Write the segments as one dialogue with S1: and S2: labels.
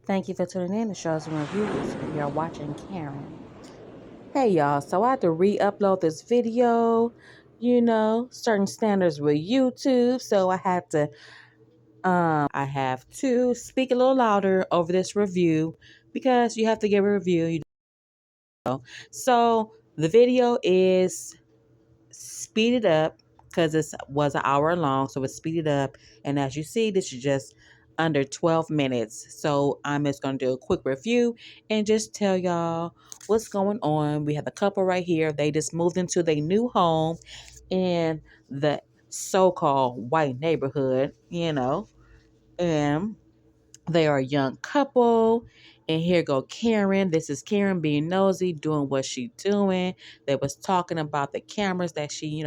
S1: Thank you for tuning in to Shows and Reviews. You're watching Karen. Hey y'all, so I had to re-upload this video, certain standards with YouTube, so I have to speak a little louder over this review because you have to give a review, So the video is speeded up because it was an hour long, so it's speeded up. And as you see, this is just under 12 minutes. So I'm just going to do a quick review and just tell y'all what's going on. We have a couple right here. They just moved into their new home in the so-called white neighborhood, and they are a young couple. And here go Karen. This is Karen being nosy, doing what she doing. They was talking about the cameras that she,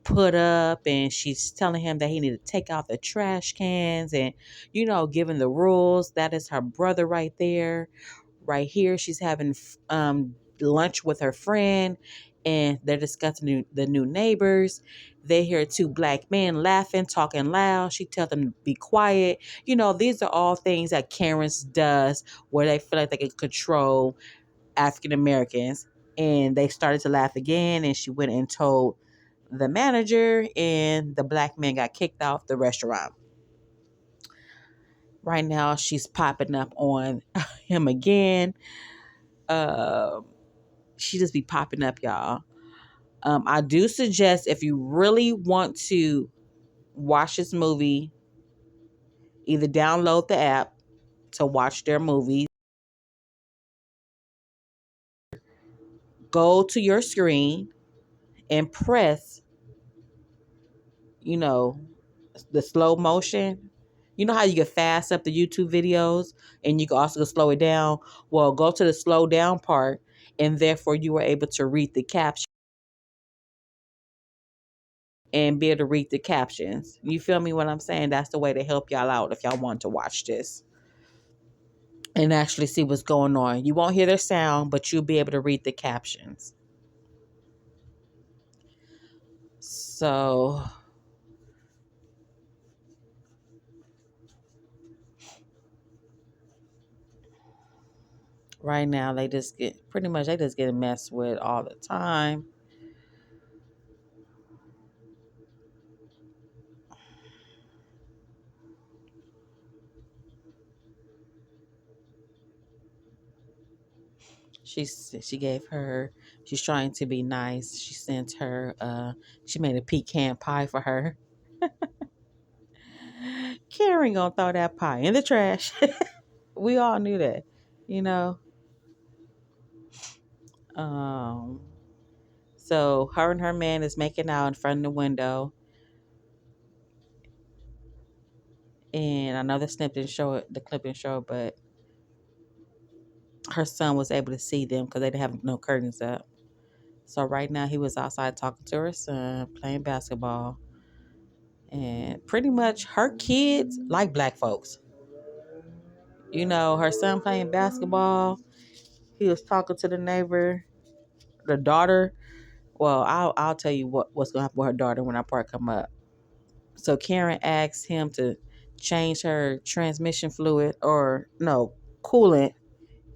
S1: put up, and she's telling him that he need to take out the trash cans and, giving the rules. That is her brother right there. Right here, she's having lunch with her friend, and they're discussing the new neighbors. They hear two black men laughing, talking loud. She tells them to be quiet. These are all things that Karen's does where they feel like they can control African Americans. And they started to laugh again, and she went and told the manager, and the black man got kicked off the restaurant. Right now, she's popping up on him again. Uh, she just be popping up, y'all. I do suggest, if you really want to watch this movie, either download the app to watch their movies, go to your screen and press, you know, the slow motion. You know how you can fast up the YouTube videos and you can also slow it down? Well, go to the slow down part, and therefore you were able to read the caption and be able to read the captions. You feel me what I'm saying? That's the way to help y'all out if y'all want to watch this and actually see what's going on. You won't hear their sound, but you'll be able to read the captions. So right now they just get messed with all the time. She's trying to be nice. She sent her she made a pecan pie for her. Karen gonna throw that pie in the trash. We all knew that, you know. Um so her and her man is making out in front of the window. And I know the clip didn't show it, but her son was able to see them because they didn't have no curtains up. So right now he was outside talking to her son, playing basketball. And pretty much her kids like black folks. Her son playing basketball. He was talking to the neighbor, the daughter. Well, I'll tell you what's gonna happen with her daughter when our part come up. So Karen asked him to change her transmission fluid, or no, coolant,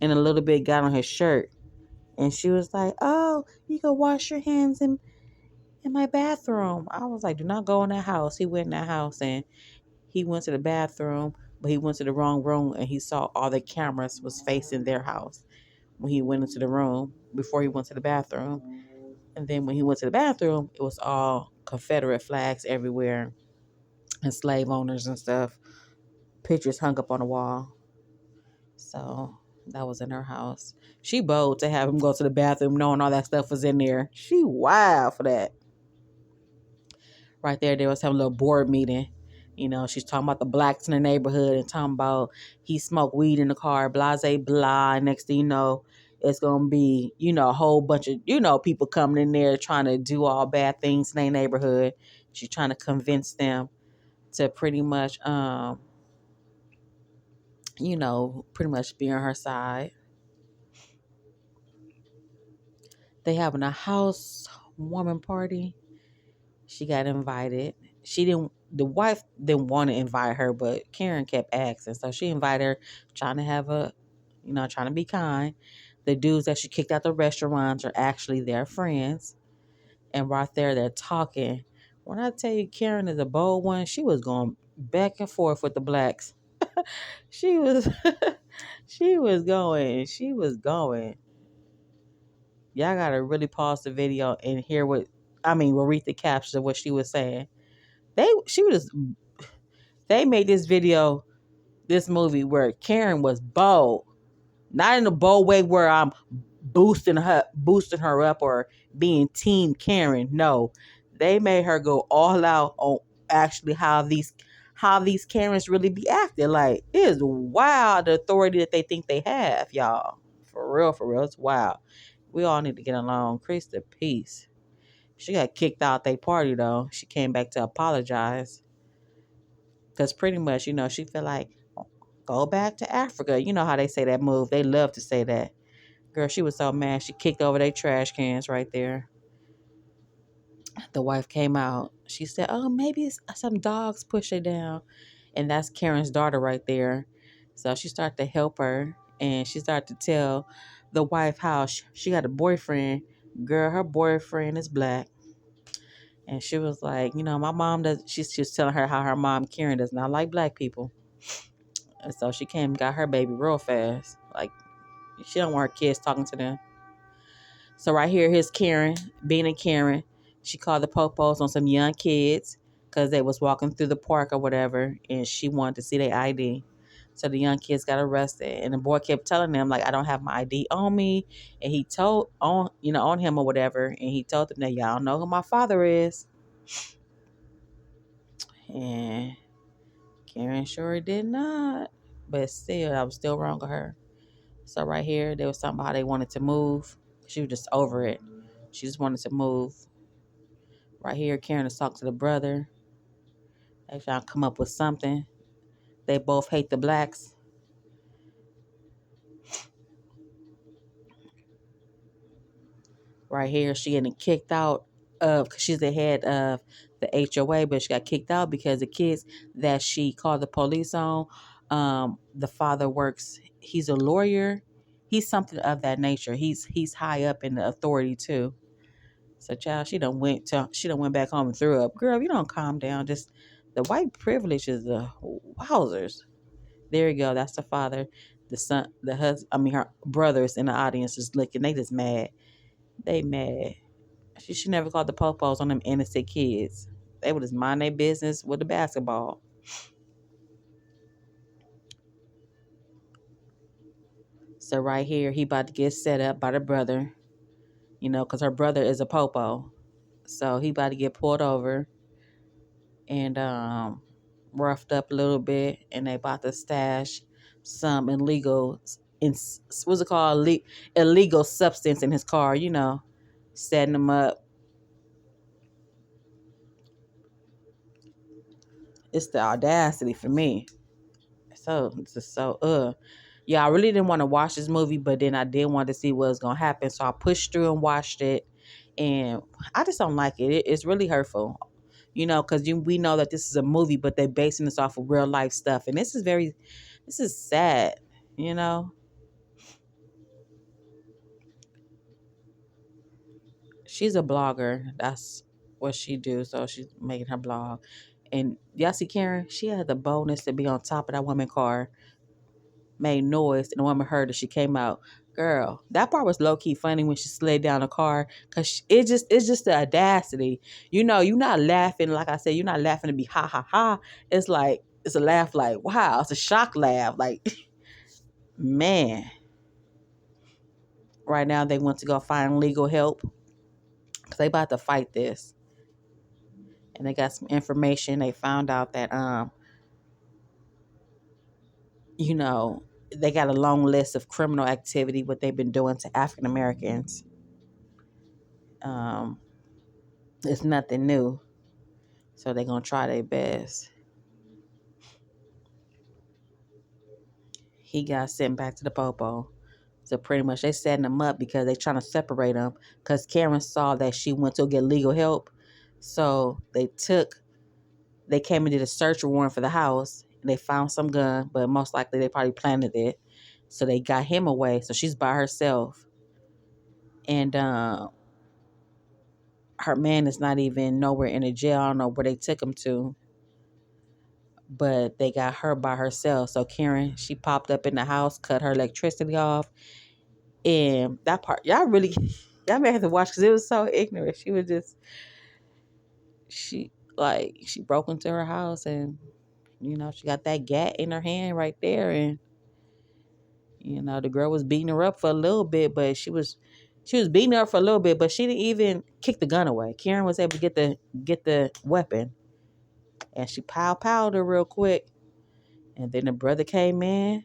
S1: and a little bit got on his shirt. And she was like, "Oh, you can wash your hands in my bathroom." I was like, "Do not go in that house." He went in that house and he went to the bathroom, but he went to the wrong room, and he saw all the cameras was facing their house when he went into the room before he went to the bathroom. And then when he went to the bathroom, it was all Confederate flags everywhere and slave owners and stuff. Pictures hung up on the wall. So that was in her house. She bold to have him go to the bathroom knowing all that stuff was in there. She wild for that. Right there, they was having a little board meeting. She's talking about the blacks in the neighborhood and talking about he smoked weed in the car, blah, blah, blah. And next thing you know, it's going to be, a whole bunch of, people coming in there trying to do all bad things in their neighborhood. She's trying to convince them to pretty much, pretty much be on her side. They having a housewarming party. She got invited. She didn't the wife didn't want to invite her, but Karen kept asking. So she invited her, trying to have a, trying to be kind. The dudes that she kicked out the restaurants are actually their friends. And right there, they're talking. When I tell you Karen is a bold one, she was going back and forth with the blacks. She was, she was going. Y'all gotta really pause the video and hear we'll read the captions of what she was saying. She was, they made this movie where Karen was bold, not in a bold way where I'm boosting her up or being team Karen. No, they made her go all out on actually how these Karens really be acting. Like, it is wild the authority that they think they have, y'all. For real, it's wild. We all need to get along. Krista, peace. She got kicked out they party though. She came back to apologize. Because pretty much, she feel like, go back to Africa. You know how they say that move. They love to say that. Girl, she was so mad. She kicked over their trash cans right there. The wife came out. She said, oh, maybe it's some dogs push her down. And that's Karen's daughter right there. So she started to help her. And she started to tell the wife how she got a boyfriend. Girl, her boyfriend is black. And she was like, my mom does. She was telling her how her mom, Karen, does not like black people. And so she came and got her baby real fast. Like, she don't want her kids talking to them. So right here, here's Karen, being a Karen. She called the popos on some young kids because they was walking through the park or whatever, and she wanted to see their ID. So the young kids got arrested, and the boy kept telling them, like, I don't have my ID on me. And he told on him or whatever, and he told them that y'all know who my father is. And Karen sure did not. But still, I was still wrong with her. So right here, there was something about how they wanted to move. She was just over it. She just wanted to move. Right here, Karen is talking to the brother. They trying to come up with something. They both hate the blacks. Right here, she getting kicked out of, because she's the head of the HOA, but she got kicked out because the kids that she called the police on, the father works, he's a lawyer. He's something of that nature. He's high up in the authority too. So child, she done went back home and threw up. Girl, you don't calm down. Just the white privilege is the wowzers. There you go. That's the father. The son, the husband, her brothers in the audience is looking. They just mad. They mad. She should never called the popos on them innocent kids. They would just mind their business with the basketball. So right here, he about to get set up by the brother, because her brother is a popo. So he about to get pulled over and roughed up a little bit, and they about to stash some what's it called, illegal substance in his car, setting him up. It's the audacity for me. So it's just yeah, I really didn't want to watch this movie, but then I did want to see what was gonna happen, so I pushed through and watched it. And I just don't like it. It's really hurtful, because we know that this is a movie, but they're basing this off of real life stuff, and this is sad. She's a blogger. That's what she do. So she's making her blog. And y'all see Karen? She had the boldness to be on top of that woman's car, made noise, and the woman heard that she came out. Girl, that part was low key funny when she slid down the car, because it's just the audacity. You're not laughing, like I said, you're not laughing to be ha ha ha. It's like, it's a laugh like, wow, it's a shock laugh. Like, man. Right now they want to go find legal help because they about to fight this. And they got some information. They found out that you know, they got a long list of criminal activity, what they've been doing to African Americans. Um, it's nothing new. So they're gonna try their best. He got sent back to the popo. So pretty much they setting him up because they trying to separate him. Because Karen saw that she went to get legal help. So they took they came and did a search warrant for the house. And they found some gun, but most likely they probably planted it. So they got him away. So she's by herself. And her man is not even nowhere in the jail. I don't know where they took him to. But they got her by herself. So Karen, she popped up in the house, cut her electricity off. And that part, y'all may have to watch because it was so ignorant. She was just, she broke into her house and, she got that gat in her hand right there. And, the girl was beating her up for a little bit, but she was beating her up for a little bit, but she didn't even kick the gun away. Karen was able to get the weapon, and she powed her real quick. And then the brother came in.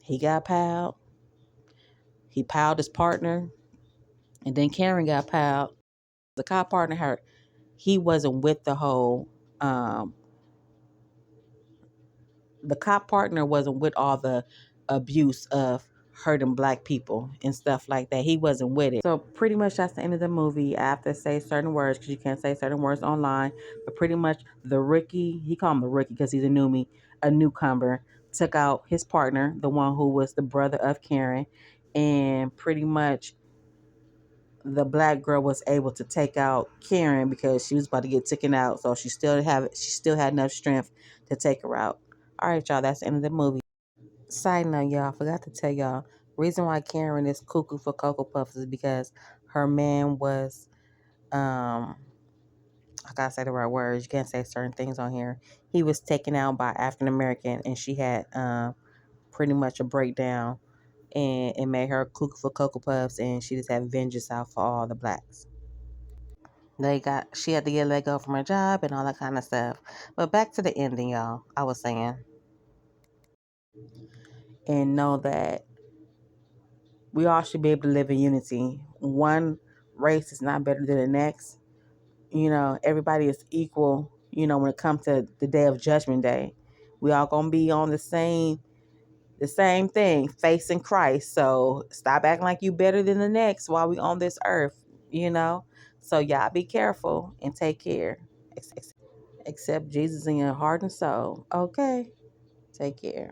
S1: He got powed. He powed his partner, and then Karen got powed. The cop partner, he wasn't with the whole. The cop partner wasn't with all the abuse of hurting black people and stuff like that. He wasn't with it. So pretty much that's the end of the movie. I have to say certain words because you can't say certain words online. But pretty much the rookie, he called him the rookie because he's a newcomer, took out his partner, the one who was the brother of Karen, and pretty much the black girl was able to take out Karen because she was about to get taken out. So she still had enough strength to take her out. All right, y'all, that's the end of the movie. Side note, y'all, I forgot to tell y'all, reason why Karen is cuckoo for Cocoa Puffs is because her man was, I gotta say the right words. You can't say certain things on here. He was taken out by African American, and she had pretty much a breakdown, and it made her cuckoo for Cocoa Puffs, and she just had vengeance out for all the blacks. She had to get let go from her job and all that kind of stuff. But back to the ending, y'all. I was saying, and know that we all should be able to live in unity. One race is not better than the next. Everybody is equal, when it comes to the day of Judgment Day. We all gonna be on the same thing, facing Christ. So stop acting like you better than the next while we on this earth. So y'all be careful and take care. Accept Jesus in your heart and soul. Okay. Take care.